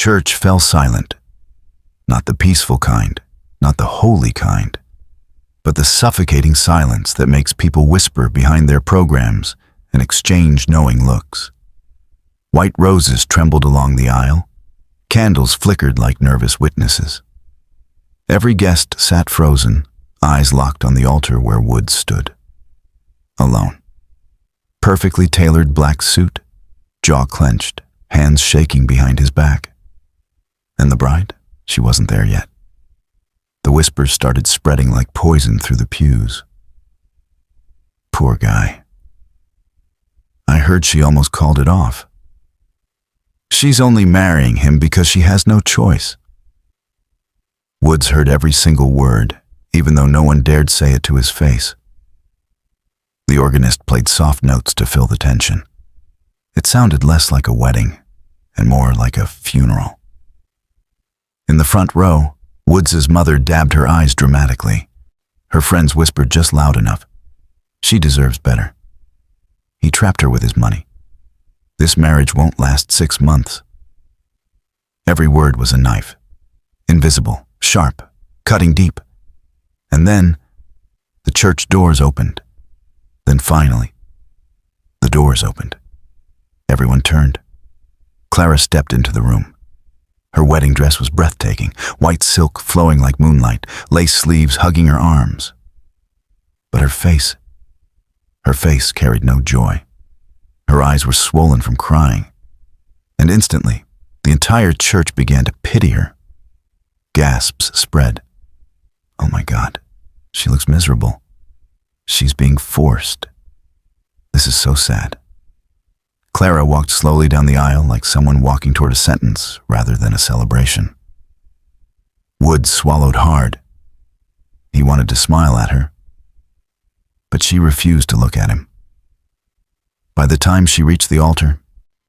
church fell silent. Not the peaceful kind, not the holy kind, but the suffocating silence that makes people whisper behind their programs and exchange knowing looks. White roses trembled along the aisle. Candles flickered like nervous witnesses. Every guest sat frozen, eyes locked on the altar where Woods stood. Alone. Perfectly tailored black suit, jaw clenched, hands shaking behind his back. And the bride? She wasn't there yet. The whispers started spreading like poison through the pews. Poor guy. I heard she almost called it off. She's only marrying him because she has no choice. Woods heard every single word, even though no one dared say it to his face. The organist played soft notes to fill the tension. It sounded less like a wedding and more like a funeral. In the front row, Woods's mother dabbed her eyes dramatically. Her friends whispered just loud enough. She deserves better. He trapped her with his money. This marriage won't last 6 months. Every word was a knife. Invisible, sharp, cutting deep. And then, the church doors opened. Then finally, the doors opened. Everyone turned. Clara stepped into the room. Her wedding dress was breathtaking, white silk flowing like moonlight, lace sleeves hugging her arms. But her face carried no joy. Her eyes were swollen from crying. And instantly, the entire church began to pity her. Gasps spread. Oh my God, she looks miserable. She's being forced. This is so sad. Clara walked slowly down the aisle like someone walking toward a sentence rather than a celebration. Woods swallowed hard. He wanted to smile at her, but she refused to look at him. By the time she reached the altar,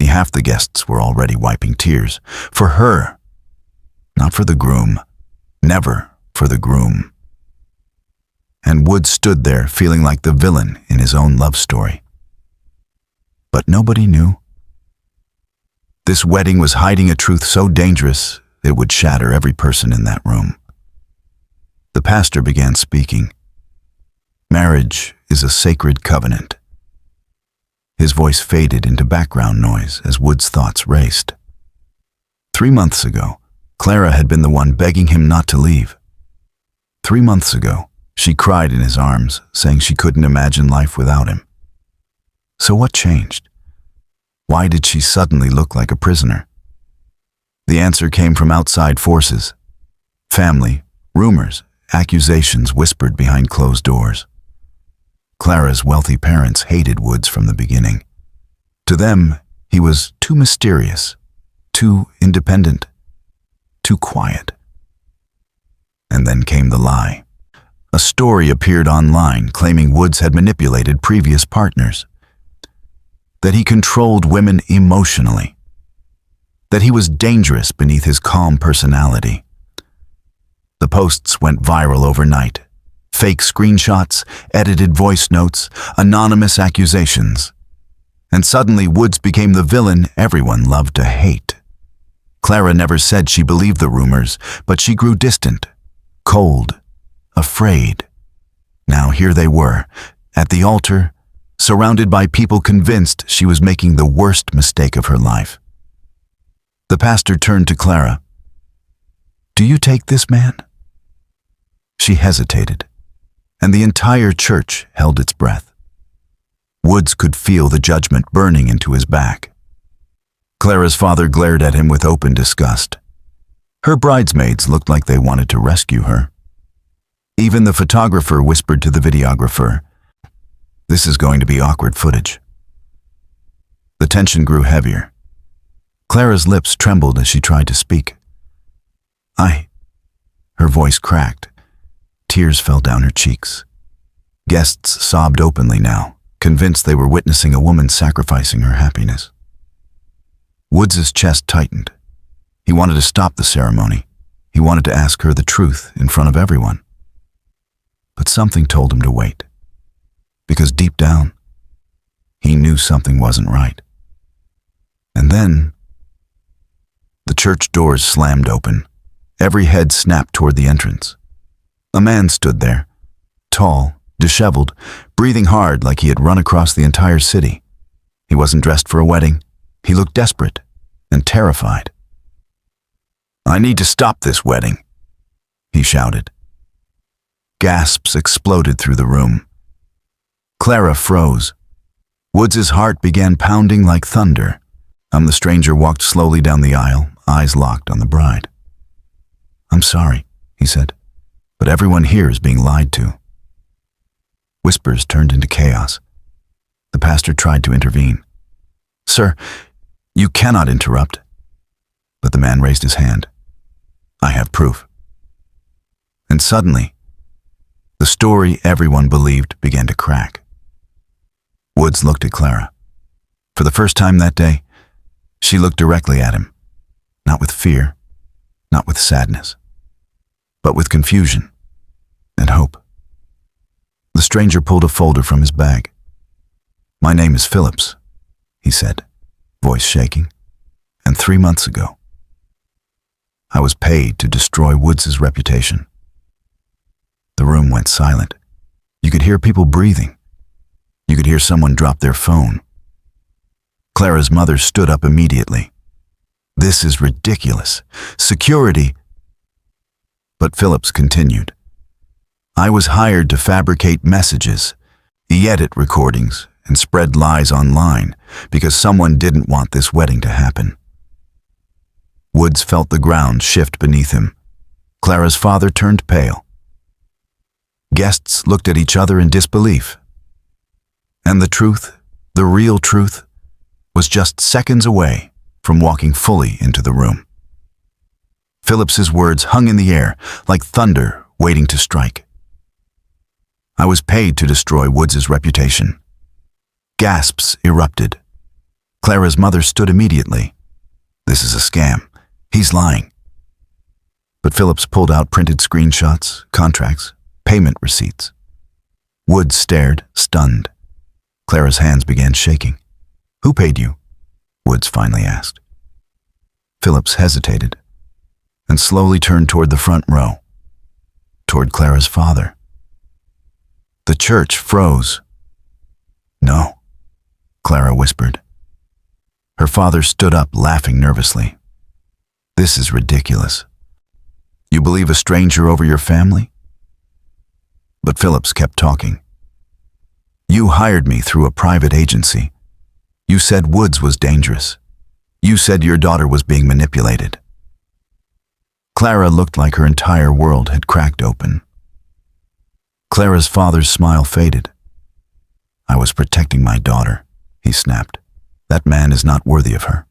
half the guests were already wiping tears. For her, not for the groom, never for the groom. And Woods stood there feeling like the villain in his own love story. But nobody knew. This wedding was hiding a truth so dangerous it would shatter every person in that room. The pastor began speaking. Marriage is a sacred covenant. His voice faded into background noise as Woods' thoughts raced. 3 months ago, Clara had been the one begging him not to leave. 3 months ago, she cried in his arms, saying she couldn't imagine life without him. So what changed? Why did she suddenly look like a prisoner? The answer came from outside forces. Family, rumors, accusations whispered behind closed doors. Clara's wealthy parents hated Woods from the beginning. To them, he was too mysterious, too independent, too quiet. And then came the lie. A story appeared online claiming Woods had manipulated previous partners, that he controlled women emotionally, that he was dangerous beneath his calm personality. The posts went viral overnight. Fake screenshots, edited voice notes, anonymous accusations. And suddenly Woods became the villain everyone loved to hate. Clara never said she believed the rumors, but she grew distant, cold, afraid. Now here they were, at the altar, surrounded by people convinced she was making the worst mistake of her life. The pastor turned to Clara. "Do you take this man?" She hesitated, and the entire church held its breath. Woods could feel the judgment burning into his back. Clara's father glared at him with open disgust. Her bridesmaids looked like they wanted to rescue her. Even the photographer whispered to the videographer, "This is going to be awkward footage." The tension grew heavier. Clara's lips trembled as she tried to speak. Her voice cracked. Tears fell down her cheeks. Guests sobbed openly now, convinced they were witnessing a woman sacrificing her happiness. Woods's chest tightened. He wanted to stop the ceremony. He wanted to ask her the truth in front of everyone. But something told him to wait. Because deep down, he knew something wasn't right. And then, The church doors slammed open. Every head snapped toward the entrance. A man stood there, tall, disheveled, breathing hard like he had run across the entire city. He wasn't dressed for a wedding. He looked desperate and terrified. "I need to stop this wedding," he shouted. Gasps exploded through the room. Clara froze. Woods' heart began pounding like thunder. The stranger walked slowly down the aisle, eyes locked on the bride. "I'm sorry," he said, "but everyone here is being lied to." Whispers turned into chaos. The pastor tried to intervene. "Sir, you cannot interrupt." But the man raised his hand. "I have proof." And suddenly, the story everyone believed began to crack. Woods looked at Clara. For the first time that day, she looked directly at him, not with fear, not with sadness, but with confusion and hope. The stranger pulled a folder from his bag. "My name is Phillips," he said, voice shaking, "and 3 months ago, I was paid to destroy Woods' reputation." The room went silent. You could hear people breathing. You could hear someone drop their phone. Clara's mother stood up immediately. "This is ridiculous. Security." But Phillips continued. "I was hired to fabricate messages, edit recordings, and spread lies online because someone didn't want this wedding to happen." Woods felt the ground shift beneath him. Clara's father turned pale. Guests looked at each other in disbelief. And the truth, the real truth, was just seconds away from walking fully into the room. Phillips's words hung in the air like thunder waiting to strike. "I was paid to destroy Woods' reputation." Gasps erupted. Clara's mother stood immediately. "This is a scam. He's lying." But Phillips pulled out printed screenshots, contracts, payment receipts. Woods stared, stunned. Clara's hands began shaking. "Who paid you?" Woods finally asked. Phillips hesitated and slowly turned toward the front row, toward Clara's father. The church froze. "No," Clara whispered. Her father stood up, laughing nervously. "This is ridiculous. You believe a stranger over your family?" But Phillips kept talking. "You hired me through a private agency. You said Woods was dangerous. You said your daughter was being manipulated." Clara looked like her entire world had cracked open. Clara's father's smile faded. "I was protecting my daughter," he snapped. "That man is not worthy of her."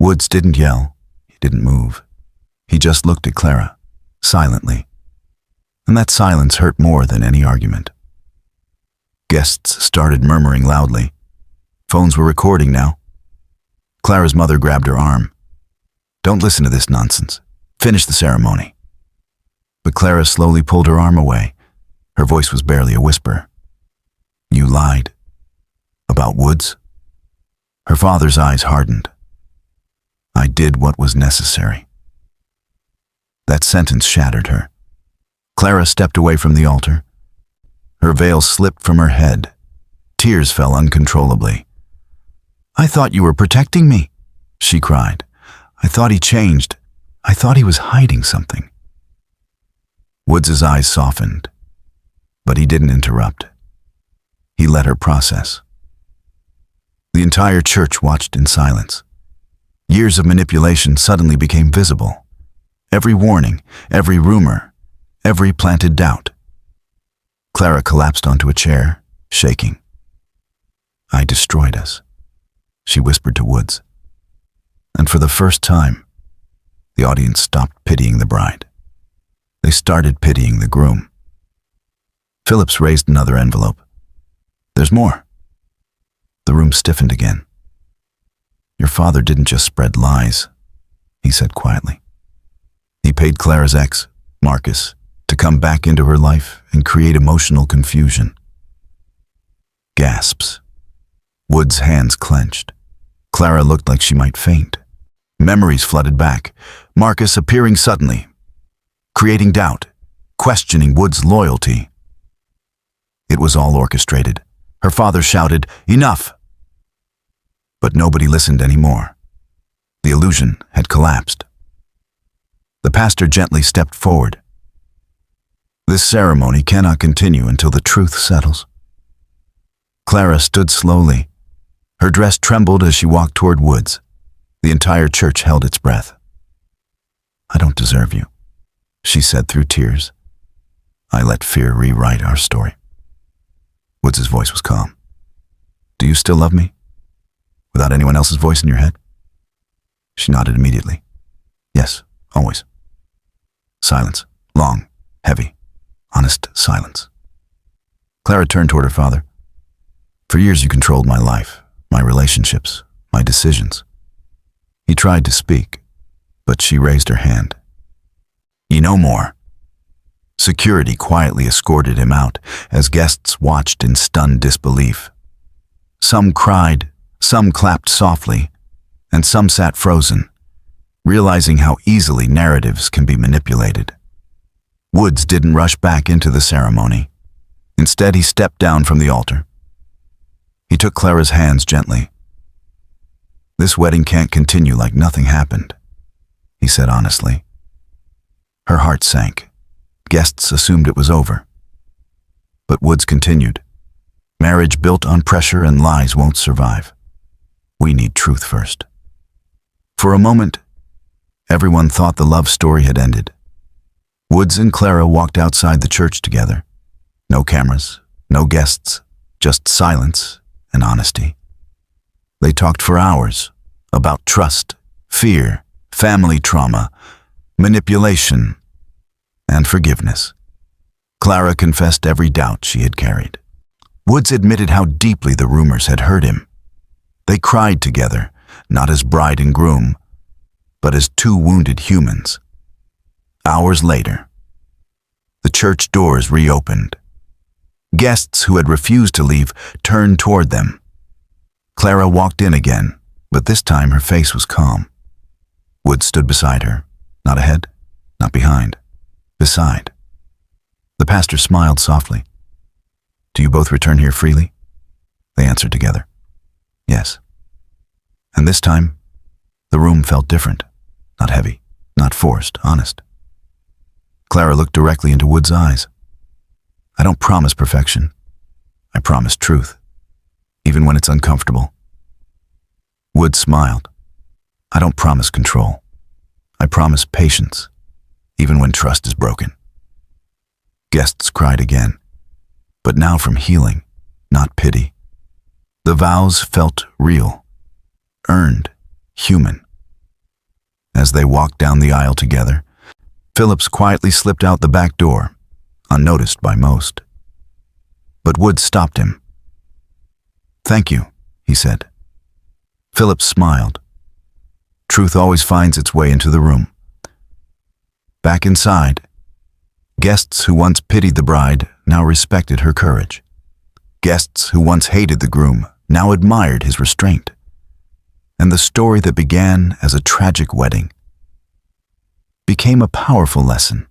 Woods didn't yell. He didn't move. He just looked at Clara, silently. And that silence hurt more than any argument. Guests started murmuring loudly. Phones were recording now. Clara's mother grabbed her arm. "Don't listen to this nonsense. Finish the ceremony." But Clara slowly pulled her arm away. Her voice was barely a whisper. "You lied. About Woods?" Her father's eyes hardened. "I did what was necessary." That sentence shattered her. Clara stepped away from the altar. Her veil slipped from her head. Tears fell uncontrollably. "I thought you were protecting me," she cried. "I thought he changed. I thought he was hiding something." Woods' eyes softened, but he didn't interrupt. He let her process. The entire church watched in silence. Years of manipulation suddenly became visible. Every warning, every rumor, every planted doubt. Clara collapsed onto a chair, shaking. "I destroyed us," she whispered to Woods. And for the first time, the audience stopped pitying the bride. They started pitying the groom. Phillips raised another envelope. "There's more." The room stiffened again. "Your father didn't just spread lies," he said quietly. "He paid Clara's ex, Marcus, to come back into her life and create emotional confusion." Gasps. Wood's hands clenched. Clara looked like she might faint. Memories flooded back, Marcus appearing suddenly, creating doubt, questioning Wood's loyalty. It was all orchestrated. Her father shouted, "Enough!" But nobody listened anymore. The illusion had collapsed. The pastor gently stepped forward. "This ceremony cannot continue until the truth settles." Clara stood slowly. Her dress trembled as she walked toward Woods. The entire church held its breath. "I don't deserve you," she said through tears. "I let fear rewrite our story." Woods' voice was calm. "Do you still love me? Without anyone else's voice in your head?" She nodded immediately. "Yes, always." Silence. Long, heavy, honest silence. Clara turned toward her father. "For years you controlled my life, my relationships, my decisions." He tried to speak, but she raised her hand. "You know more." Security quietly escorted him out as guests watched in stunned disbelief. Some cried, some clapped softly, and some sat frozen, realizing how easily narratives can be manipulated. Woods didn't rush back into the ceremony. Instead, he stepped down from the altar. He took Clara's hands gently. "This wedding can't continue like nothing happened," he said honestly. Her heart sank. Guests assumed it was over. But Woods continued. "Marriage built on pressure and lies won't survive. We need truth first." For a moment, everyone thought the love story had ended. Woods and Clara walked outside the church together. No cameras, no guests, just silence and honesty. They talked for hours about trust, fear, family trauma, manipulation, and forgiveness. Clara confessed every doubt she had carried. Woods admitted how deeply the rumors had hurt him. They cried together, not as bride and groom, but as two wounded humans. Hours later, the church doors reopened. Guests who had refused to leave turned toward them. Clara walked in again, but this time her face was calm. Woods stood beside her, not ahead, not behind, beside. The pastor smiled softly. "Do you both return here freely?" They answered together. "Yes." And this time, the room felt different, not heavy, not forced, honest. Clara looked directly into Wood's eyes. "I don't promise perfection. I promise truth, even when it's uncomfortable." Wood smiled. "I don't promise control. I promise patience, even when trust is broken." Guests cried again, but now from healing, not pity. The vows felt real, earned, human. As they walked down the aisle together, Phillips quietly slipped out the back door, unnoticed by most. But Wood stopped him. "Thank you," he said. Phillips smiled. Truth always finds its way into the room. Back inside, guests who once pitied the bride now respected her courage. Guests who once hated the groom now admired his restraint. And the story that began as a tragic wedding became a powerful lesson.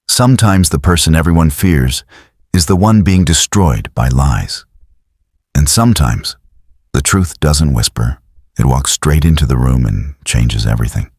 Sometimes the person everyone fears is the one being destroyed by lies. And sometimes the truth doesn't whisper. It walks straight into the room and changes everything.